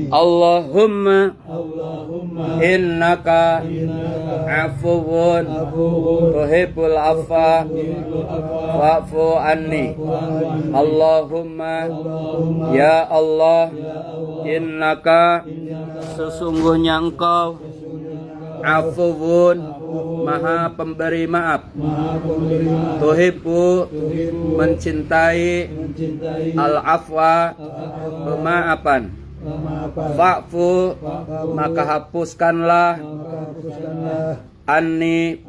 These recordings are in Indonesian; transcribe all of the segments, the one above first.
Allahumma innaka afuwun tuhibbul afwa fa'fu anni. Allahumma ya Allah, innaka sesungguhnya engkau afuwun maha pemberi maaf, tuhibbu mencintai al-afwa pemaafan, fa'fu maka hapuskanlah anni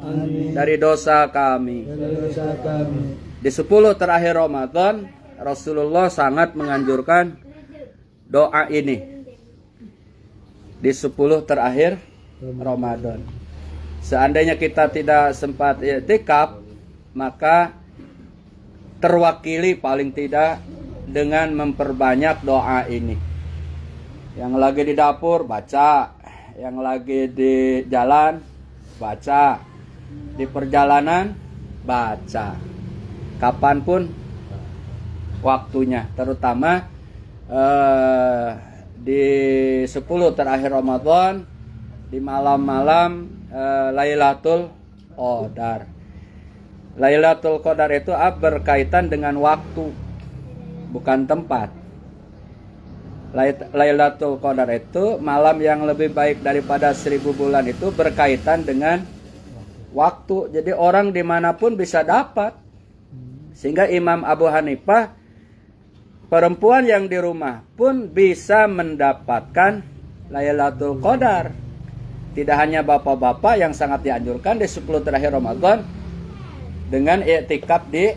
dari dosa kami. Di 10 terakhir Ramadan Rasulullah sangat menganjurkan doa ini. Di 10 terakhir Ramadan. Seandainya kita tidak sempat i'tikaf, maka terwakili paling tidak dengan memperbanyak doa ini. Yang lagi di dapur baca, yang lagi di jalan baca, di perjalanan baca, kapanpun waktunya, terutama di 10 terakhir Ramadan, di malam-malam Lailatul Qadar. Lailatul Qadar itu berkaitan dengan waktu, bukan tempat. Lailatul Qadar itu malam yang lebih baik daripada 1000 bulan, itu berkaitan dengan waktu. Jadi orang dimanapun bisa dapat. Sehingga Imam Abu Hanifah, perempuan yang di rumah pun bisa mendapatkan Lailatul Qadar. Tidak hanya bapak-bapak yang sangat dianjurkan di 10 terakhir Ramadan dengan i'tikaf di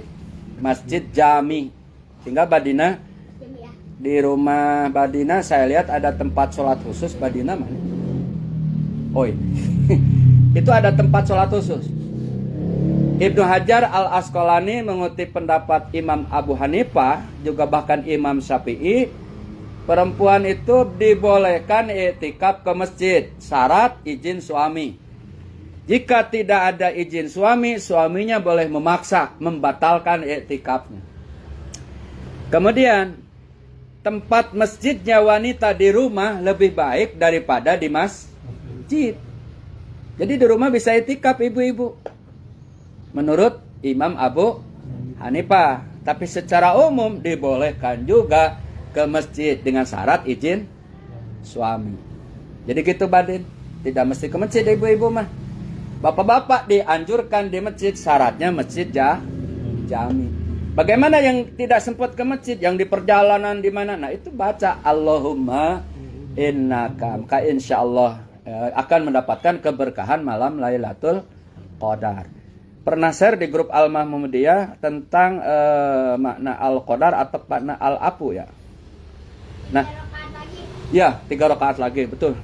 Masjid Jami. Sehingga Badina, di rumah Badina saya lihat ada tempat sholat khusus. Badina mana? Oi. Itu ada tempat sholat khusus. Ibnu Hajar Al-Asqalani mengutip pendapat Imam Abu Hanifah, juga bahkan Imam Syafi'i, perempuan itu dibolehkan i'tikaf ke masjid, syarat izin suami. Jika tidak ada izin suami, suaminya boleh memaksa membatalkan i'tikafnya. Kemudian tempat masjidnya wanita di rumah lebih baik daripada di masjid. Jadi di rumah bisa i'tikaf ibu-ibu, menurut Imam Abu Hanifah. Tapi secara umum dibolehkan juga ke masjid dengan syarat izin suami. Jadi gitu Badin, tidak mesti ke masjid ibu-ibu mah. Bapak-bapak dianjurkan di masjid, syaratnya masjid jami. Bagaimana yang tidak sempat ke masjid, yang di perjalanan di mana? Nah itu baca Allahumma innaka, maka insyaallah akan mendapatkan keberkahan malam Lailatul Qadar. Pernah share di grup Al-Mahmudiyah tentang makna Al-Qadar atau makna Al-Afu ya. Nah, ya 3 rakaat lagi, betul.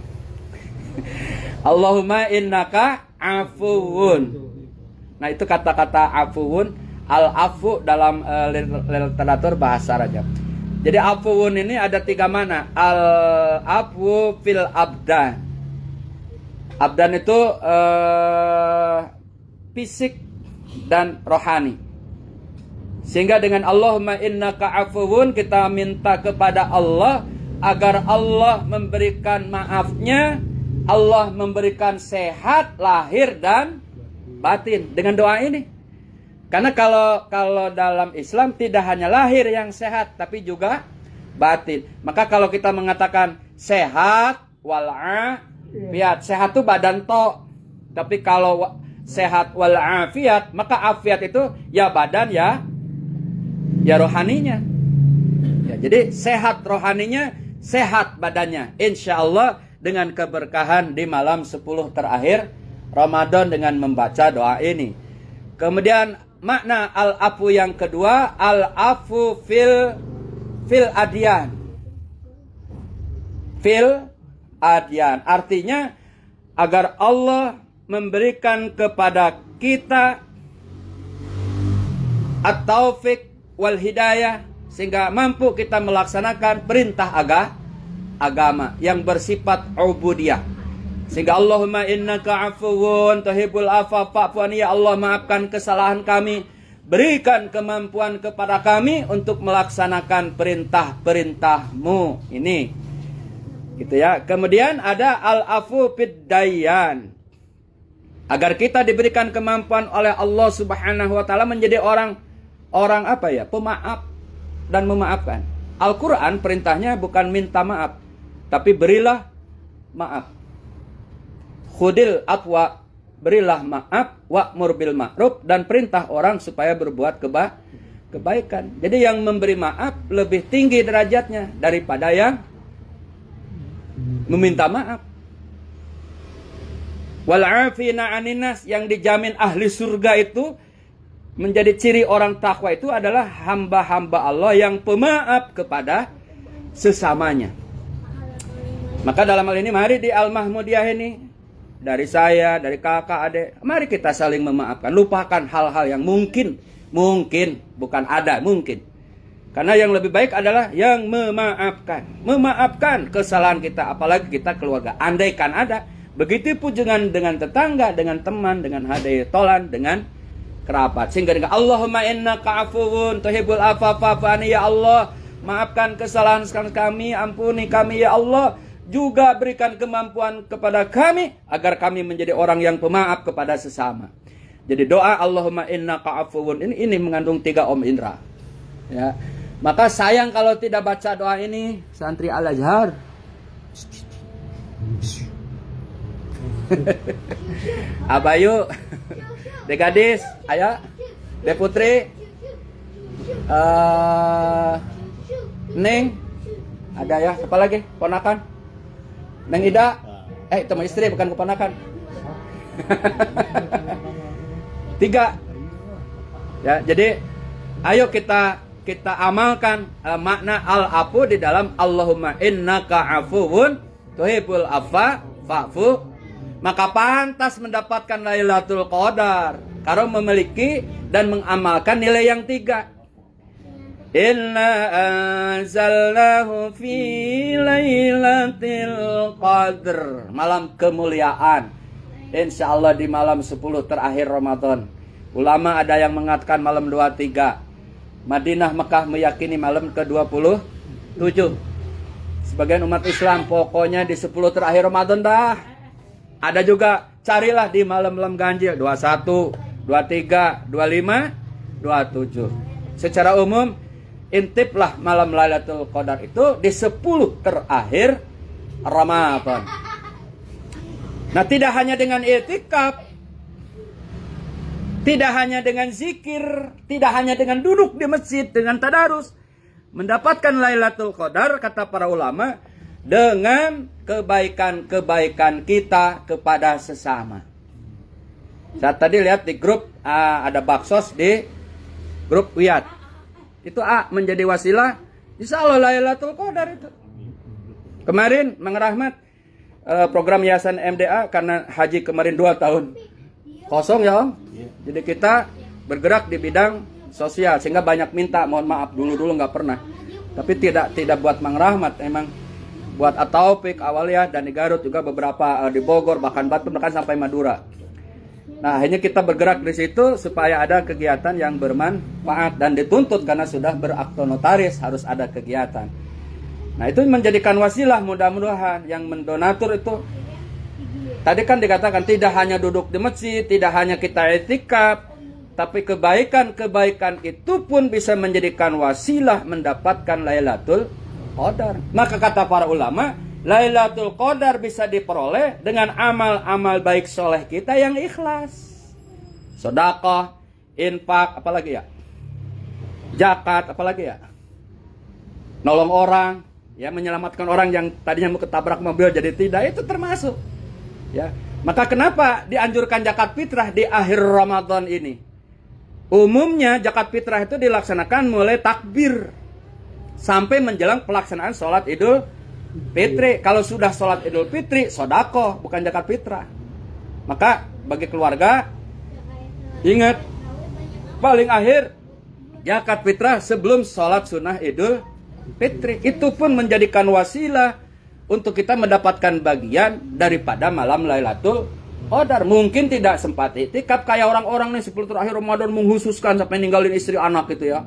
Allahumma innaka afuwun. Nah itu kata-kata afuwun, al-afu dalam literatur bahasa Arab. Jadi afuwun ini ada 3 makna. Al-afu fil abdan. Abdan itu fisik dan rohani. Sehingga dengan Allahumma innaka afuwun, kita minta kepada Allah agar Allah memberikan maafnya, Allah memberikan sehat lahir dan batin dengan doa ini. Karena kalau dalam Islam tidak hanya lahir yang sehat, tapi juga batin. Maka kalau kita mengatakan sehat wal'afiyat, sehat itu badan tok. Tapi kalau sehat wal'afiyat, maka afiat itu ya badan ya rohaninya. Ya, jadi sehat rohaninya, sehat badannya. Insya Allah dengan keberkahan di malam 10 terakhir Ramadan dengan membaca doa ini. Kemudian makna al-afu yang kedua, al-afu fil adyan. Fil adyan. Artinya agar Allah memberikan kepada kita at-taufiq wal hidayah, sehingga mampu kita melaksanakan perintah agama yang bersifat ubudiyah. Sehingga Allahumma innaka afuwun tuhibbul afwa fa'fu anni, ya Allah maafkan kesalahan kami, berikan kemampuan kepada kami untuk melaksanakan perintah-perintahmu ini. Gitu ya. Kemudian ada al-afu fid dayyan. Agar kita diberikan kemampuan oleh Allah Subhanahu wa taala menjadi orang apa ya? Pemaaf dan memaafkan. Al-Qur'an perintahnya bukan minta maaf, tapi berilah maaf. Khudil afwa, berilah maaf, wa'mur bil ma'ruf, dan perintah orang supaya berbuat kebaikan. Jadi yang memberi maaf lebih tinggi derajatnya daripada yang meminta maaf. Wal 'afina 'anin nas, yang dijamin ahli surga itu menjadi ciri orang takwa itu adalah hamba-hamba Allah yang pemaaf kepada sesamanya. Maka dalam hal ini mari di Al-Mahmudiyah ini, dari saya, dari kakak, adik, mari kita saling memaafkan. Lupakan hal-hal yang mungkin bukan ada, mungkin. Karena yang lebih baik adalah yang memaafkan kesalahan kita, apalagi kita keluarga. Andaikan ada, begitu pun dengan tetangga, dengan teman, dengan hadayatolan, dengan kerabat. Sehingga dengan Allahumma innaka afuwun tuhibbul afwa fa'fu anni, ya Allah, maafkan kesalahan kami, ampuni kami ya Allah. Juga berikan kemampuan kepada kami agar kami menjadi orang yang pemaaf kepada sesama. Jadi doa Allahumma innaka afuwun ini mengandung 3 Om Indra. Ya. Maka sayang kalau tidak baca doa ini, santri Al-Azhar. Abayu, De Gadis, Ayah, De Putri, Neng, ada ya, apa lagi? Ponakan, Neng Ida, itu mah istri bukan keponakan. 3. Ya, jadi ayo kita amalkan makna al-afu di dalam Allahumma innaka afuwun tuhibbul afwa fa'fu. Maka pantas mendapatkan Lailatul Qadar kalau memiliki dan mengamalkan nilai yang 3. Inna anzalnahu fi Lailatul Qadar, malam kemuliaan. Insyaallah di malam 10 terakhir Ramadan. Ulama ada yang mengatakan malam 23. Madinah Mekah meyakini malam ke-27. Sebagian umat Islam pokoknya di 10 terakhir Ramadan dah. Ada juga carilah di malam-malam ganjil 21, 23, 25, 27. Secara umum intiplah malam Lailatul Qadar itu di 10 terakhir Ramadan. Nah, tidak hanya dengan i'tikaf, tidak hanya dengan zikir, tidak hanya dengan duduk di masjid dengan tadarus, mendapatkan Lailatul Qadar kata para ulama dengan kebaikan-kebaikan kita kepada sesama. Saya tadi lihat di grup ada baksos di grup Wiyat. Itu menjadi wasilah insya Allah Lailatul Qadar itu. Kemarin Mang Rahmat program Yayasan MDA karena haji kemarin 2 tahun kosong ya Om. Jadi kita bergerak di bidang sosial sehingga banyak minta, mohon maaf dulu nggak pernah. Tapi tidak buat Mang Rahmat, emang buat At-Taufik, Awaliyah, dan di Garut juga beberapa di Bogor, bahkan Batu, bahkan sampai Madura. Nah, akhirnya kita bergerak di situ supaya ada kegiatan yang bermanfaat dan dituntut karena sudah berakto notaris harus ada kegiatan. Nah, itu menjadikan wasilah mudah-mudahan yang mendonatur itu. Tadi kan dikatakan tidak hanya duduk di masjid, tidak hanya kita i'tikaf, tapi kebaikan-kebaikan itu pun bisa menjadikan wasilah mendapatkan Lailatul Qadar. Maka kata para ulama, Lailatul Qadar bisa diperoleh dengan amal-amal baik soleh kita yang ikhlas. Sedekah, infak, apalagi ya? Zakat, apalagi ya? Nolong orang, ya, menyelamatkan orang yang tadinya mau ketabrak mobil jadi tidak, itu termasuk. Ya. Maka kenapa dianjurkan zakat fitrah di akhir Ramadan ini? Umumnya zakat fitrah itu dilaksanakan mulai takbir sampai menjelang pelaksanaan sholat Idul Fitri. Kalau sudah sholat Idul Fitri, sedekah, bukan zakat fitrah. Maka bagi keluarga, ingat, paling akhir zakat fitrah sebelum sholat sunnah Idul Fitri. Itu pun menjadikan wasilah untuk kita mendapatkan bagian daripada malam Lailatul Qadar. Mungkin tidak sempat i'tikaf kayak orang-orang nih 10 terakhir Ramadan menghususkan sampai ninggalin istri anak gitu ya.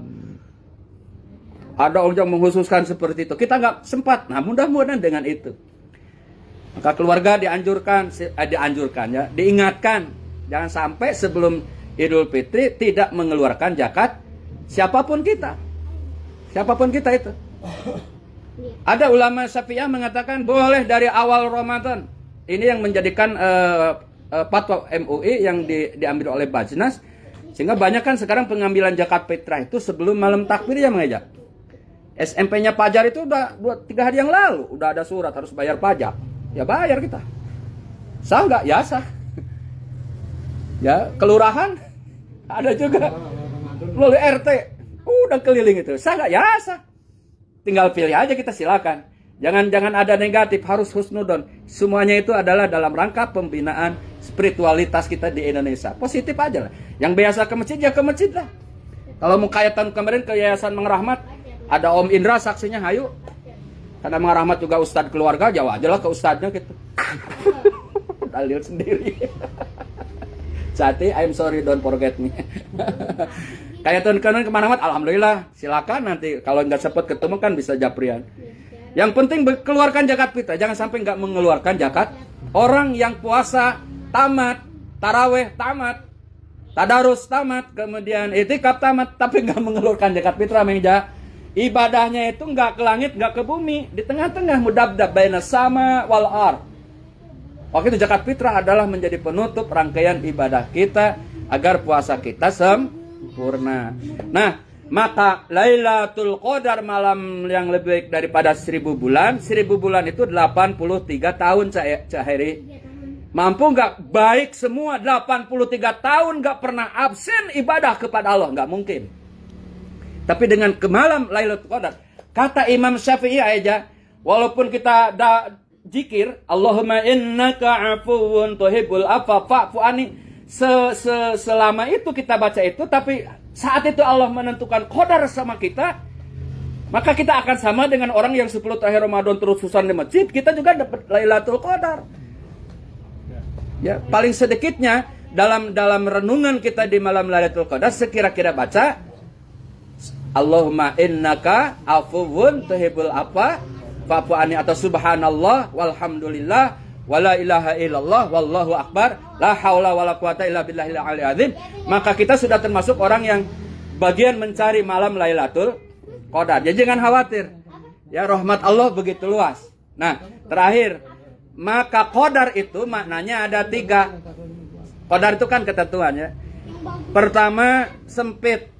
Ada orang yang menghususkan seperti itu. Kita nggak sempat. Nah, mudah-mudahan dengan itu Maka keluarga dianjurkan ya, diingatkan jangan sampai sebelum Idul Fitri tidak mengeluarkan zakat siapapun kita. Siapapun kita itu. Ada ulama Syafi'iyah mengatakan boleh dari awal Ramadan. Ini yang menjadikan fatwa MUI yang diambil oleh Bajnas, sehingga banyak kan sekarang pengambilan zakat fitrah itu sebelum malam takbir ya mengeja. SMP-nya Pajar itu udah 2-3 hari yang lalu udah ada surat harus bayar pajak. Ya bayar kita. Sah nggak? Ya sah. Ya kelurahan ada juga. Melalui RT udah keliling itu. Sah nggak? Ya sah. Tinggal pilih aja kita silakan. Jangan ada negatif, harus husnudon. Semuanya itu adalah dalam rangka pembinaan spiritualitas kita di Indonesia. Positif aja lah. Yang biasa ke masjid ya ke masjid lah. Kalau mau kaitan kemarin ke Yayasan Mang Rahmat, ada Om Indra saksinya, hayu. Karena Mang Rahmat juga ustadz keluarga, jawab aja lah ke ustadznya gitu. Dalil sendiri. Sati, I'm sorry, don't forget me. Kayak tahun kemana-mana, alhamdulillah. Silakan nanti kalau nggak sempat ketemu kan bisa japrian. Yang penting keluarkan zakat fitrah, jangan sampai nggak mengeluarkan zakat. Orang yang puasa tamat, taraweh tamat, tadarus tamat, kemudian itikaf tamat, tapi nggak mengeluarkan zakat fitrah, menja. Ibadahnya itu nggak ke langit, nggak ke bumi, di tengah-tengah mudabdab baina sama wal ar. Waktu itu zakat fitrah adalah menjadi penutup rangkaian ibadah kita agar puasa kita sempurna. Nah, maka Lailatul Qadar malam yang lebih baik daripada 1000 bulan. 1000 bulan itu 83 tahun Caheri. Mampu nggak baik semua 83 tahun nggak pernah absen ibadah kepada Allah? Nggak mungkin. Tapi dengan ke malam Lailatul Qadar, kata Imam Syafi'i aja, walaupun kita zikir Allahumma innaka afuwun tuhibbul afwa fa'fu anni, selama itu kita baca itu, tapi saat itu Allah menentukan qadar sama kita, maka kita akan sama dengan orang yang 10 terakhir Ramadan terus-terusan di masjid, kita juga dapat Lailatul Qadar. Ya, paling sedikitnya dalam renungan kita di malam Lailatul Qadar sekira-kira baca Allahumma innaka afuwun tuhibbul afwa fa'fu anni, atau subhanallah walhamdulillah wala ilaha illallah wallahu akbar la haula wala quwata illa billahil aliyil azim. Maka kita sudah termasuk orang yang bagian mencari malam Lailatul Qadar. Jadi jangan khawatir. Ya, rahmat Allah begitu luas. Nah, terakhir, maka qadar itu maknanya ada 3. Qadar itu kan ketentuan ya. Pertama, sempit.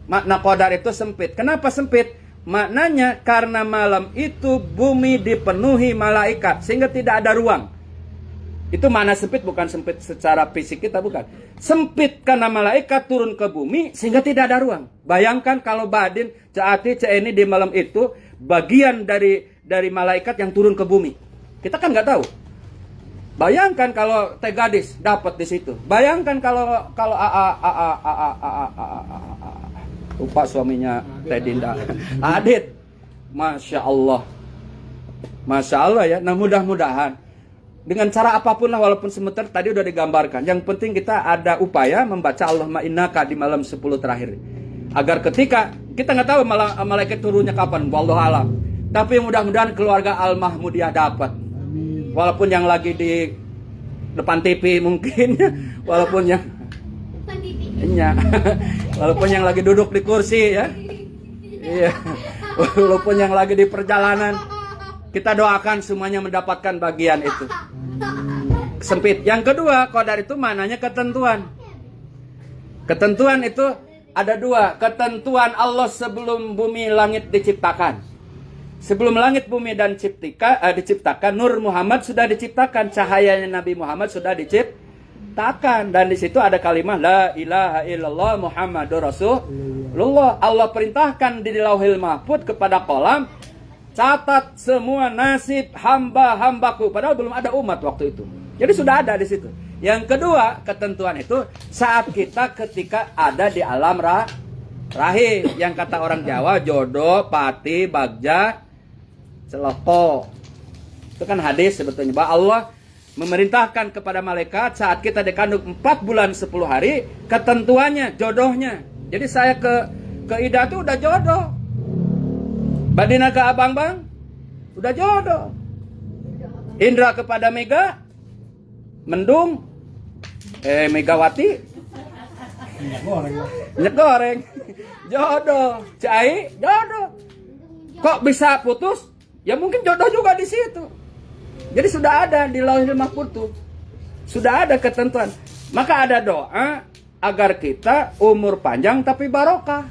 Makna qadar itu sempit. Kenapa sempit? Maknanya karena malam itu bumi dipenuhi malaikat sehingga tidak ada ruang. Itu makna sempit, bukan sempit secara fisik kita, bukan. Sempit karena malaikat turun ke bumi sehingga tidak ada ruang. Bayangkan kalau Badin, Caati, Ceeni di malam itu bagian dari malaikat yang turun ke bumi. Kita kan nggak tahu. Bayangkan kalau Teh Gadis dapat di situ. Bayangkan kalau lupa suaminya Teh Dinda, Adit. Masya Allah. Masya Allah ya. Nah, mudah-mudahan dengan cara apapun lah, walaupun sebentar tadi udah digambarkan. Yang penting kita ada upaya membaca Allahumma innaka di malam 10 terakhir. Agar ketika kita nggak tahu malaikat turunnya kapan, wallahu alam. Tapi mudah-mudahan keluarga Al-Mahmudiyah dapat. Walaupun yang lagi di depan TV mungkin, walaupun yang walaupun yang lagi duduk di kursi ya, iya, walaupun yang lagi di perjalanan, kita doakan semuanya mendapatkan bagian itu. Sempit. Yang kedua, qadar itu maknanya ketentuan. Ketentuan itu ada 2. Ketentuan Allah sebelum bumi langit diciptakan. Sebelum langit bumi dan diciptakan, Nur Muhammad sudah diciptakan, cahayanya Nabi Muhammad sudah diciptakan, dan di situ ada kalimat la ilaha illallah Muhammadur Rasulullah. Allah perintahkan di Lauhil Mahfuz kepada qalam, catat semua nasib hamba-hambaku, padahal belum ada umat waktu itu. Jadi sudah ada di situ. Yang kedua, ketentuan itu saat kita ketika ada di alam rahim, yang kata orang Jawa jodoh, pati, bagja, celoko. Itu kan hadis sebetulnya, bahwa Allah memerintahkan kepada malaikat saat kita dikandung 4 bulan 10 hari, ketentuannya jodohnya. Jadi saya ke Ida tuh udah jodoh. Badina ke Abang Bang udah jodoh. Indra kepada Mega, mendung, Megawati, minyak goreng, jodoh, cai, jodoh. Kok bisa putus? Ya mungkin jodoh juga di situ. Jadi sudah ada di Lauhul Mahfuz tuh. Sudah ada ketentuan. Maka ada doa agar kita umur panjang tapi barokah.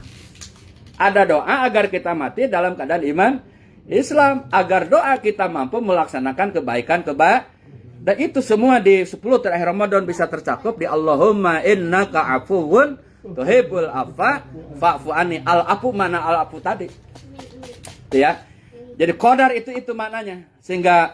Ada doa agar kita mati dalam keadaan iman Islam. Agar doa kita mampu melaksanakan kebaikan-kebaikan. Dan itu semua di 10 terakhir Ramadan bisa tercakup di Allahumma innaka afuwun tuhibbul afwa fa'fu anni. Al-afu mana al-afu tadi? Itu ya. Jadi qadar itu maknanya. Sehingga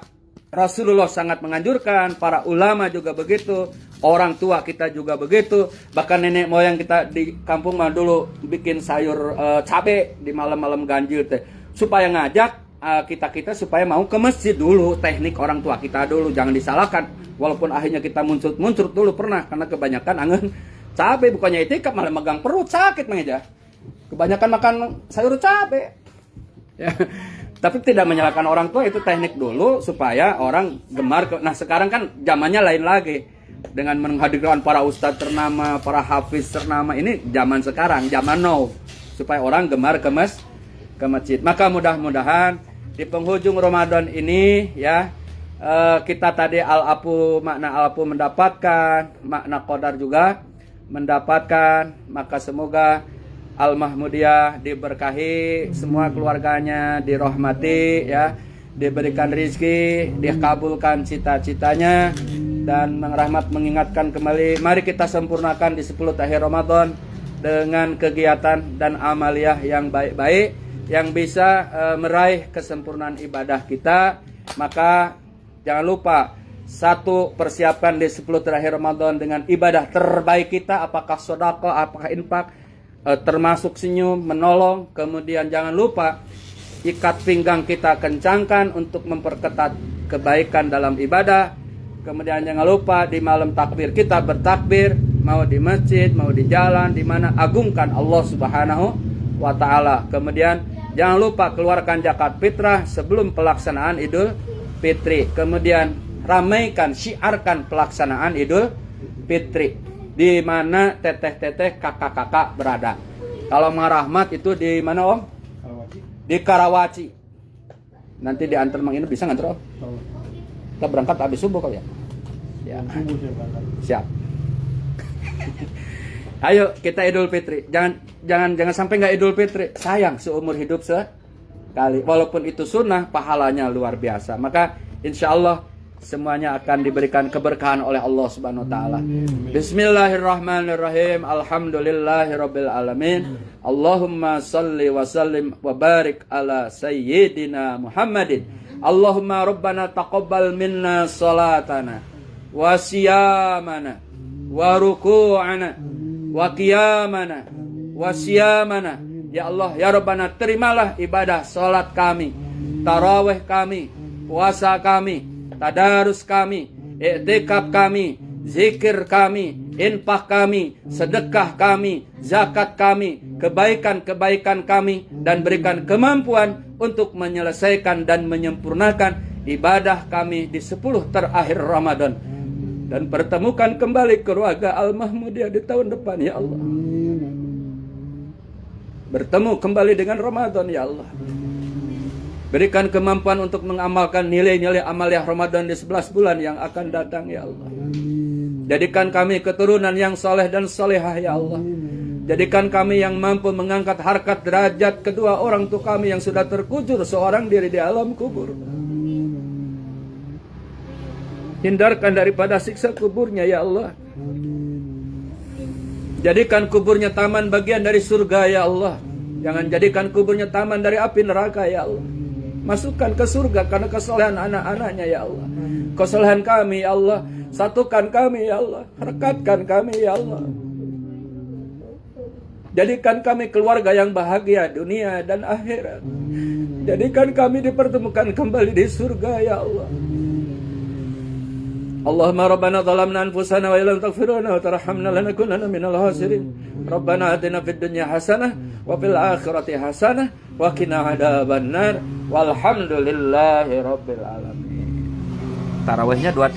Rasulullah sangat menganjurkan, para ulama juga begitu, orang tua kita juga begitu, bahkan nenek moyang kita di kampung mah dulu bikin sayur cabe di malam-malam ganjil teh, supaya ngajak kita supaya mau ke masjid dulu, teknik orang tua kita dulu, jangan disalahkan, walaupun akhirnya kita muncul dulu pernah, karena kebanyakan angen cabe, bukannya itikaf malah megang perut sakit mengeja, kebanyakan makan sayur cabe, ya. Tapi tidak menyalahkan orang tua, itu teknik dulu supaya orang gemar. Nah sekarang kan zamannya lain lagi. Dengan menghadirkan para ustadz ternama, para hafiz ternama. Ini zaman sekarang, zaman now. Supaya orang gemar ke masjid. Maka mudah-mudahan di penghujung Ramadan ini ya, kita tadi makna al-afu mendapatkan, makna qadar juga mendapatkan. Maka semoga Al-Mahmudiyah diberkahi, semua keluarganya dirahmati ya, diberikan rizki, dikabulkan cita-citanya, dan mengingatkan kembali, mari kita sempurnakan di 10 akhir Ramadan dengan kegiatan dan amaliyah yang baik-baik yang bisa meraih kesempurnaan ibadah kita. Maka jangan lupa, satu, persiapkan di 10 terakhir Ramadan dengan ibadah terbaik kita, apakah sedekah, apakah infak, termasuk senyum, menolong. Kemudian jangan lupa ikat pinggang kita kencangkan untuk memperketat kebaikan dalam ibadah. Kemudian jangan lupa di malam takbir kita bertakbir, mau di masjid, mau di jalan, di mana agungkan Allah Subhanahu wa taala. Kemudian jangan lupa keluarkan zakat fitrah sebelum pelaksanaan Idul Fitri. Kemudian ramaikan, syiarkan pelaksanaan Idul Fitri di mana teteh-teteh, kakak-kakak berada. Kalau Rahmat itu di mana Om? Karawaci. Di Karawaci. Nanti diantar Mang Inu, bisa ngantar Om? Kita berangkat habis subuh kali ya? Ya. Siap. Ayo kita Idul Fitri. Jangan sampai nggak Idul Fitri. Sayang, seumur hidup sekali. Walaupun itu sunnah, pahalanya luar biasa. Maka insya Allah semuanya akan diberikan keberkahan oleh Allah Subhanahu wa taala. Bismillahirrahmanirrahim. Alhamdulillahirabbil alamin. Allahumma shalli wa sallim wa barik ala sayyidina Muhammadin. Allahumma rabbana taqabbal minna salatana wa siyamana wa ruku'ana wa qiyamana wa siyamana. Ya Allah, ya Rabbana, terimalah ibadah salat kami, tarawih kami, puasa kami, tadarus kami, i'tikaf kami, zikir kami, infak kami, sedekah kami, zakat kami, kebaikan-kebaikan kami, dan berikan kemampuan untuk menyelesaikan dan menyempurnakan ibadah kami di 10 terakhir Ramadan, dan pertemukan kembali keluarga Al-Mahmudiyah di tahun depan ya Allah. Bertemu kembali dengan Ramadan ya Allah. Berikan kemampuan untuk mengamalkan nilai-nilai amaliyah Ramadan di 11 bulan yang akan datang ya Allah. Jadikan kami keturunan yang soleh dan solehah ya Allah. Jadikan kami yang mampu mengangkat harkat derajat kedua orang tua kami yang sudah terkujur seorang diri di alam kubur. Hindarkan daripada siksa kuburnya ya Allah. Jadikan kuburnya taman bagian dari surga ya Allah. Jangan jadikan kuburnya taman dari api neraka ya Allah. Masukkan ke surga karena kesalehan anak-anaknya ya Allah. Kesalehan kami ya Allah. Satukan kami ya Allah. Rekatkan kami ya Allah. Jadikan kami keluarga yang bahagia dunia dan akhirat. Jadikan kami dipertemukan kembali di surga ya Allah. Allahumma rabbana zalamna anfusana wa illam taghfir lana wa tarhamna lanakunanna minal khasirin. Rabbana atina fid dunya hasanah wa fil akhirati hasanah wa qina adzabannar. Walhamdulillahi rabbil alamin. tarawihnya 2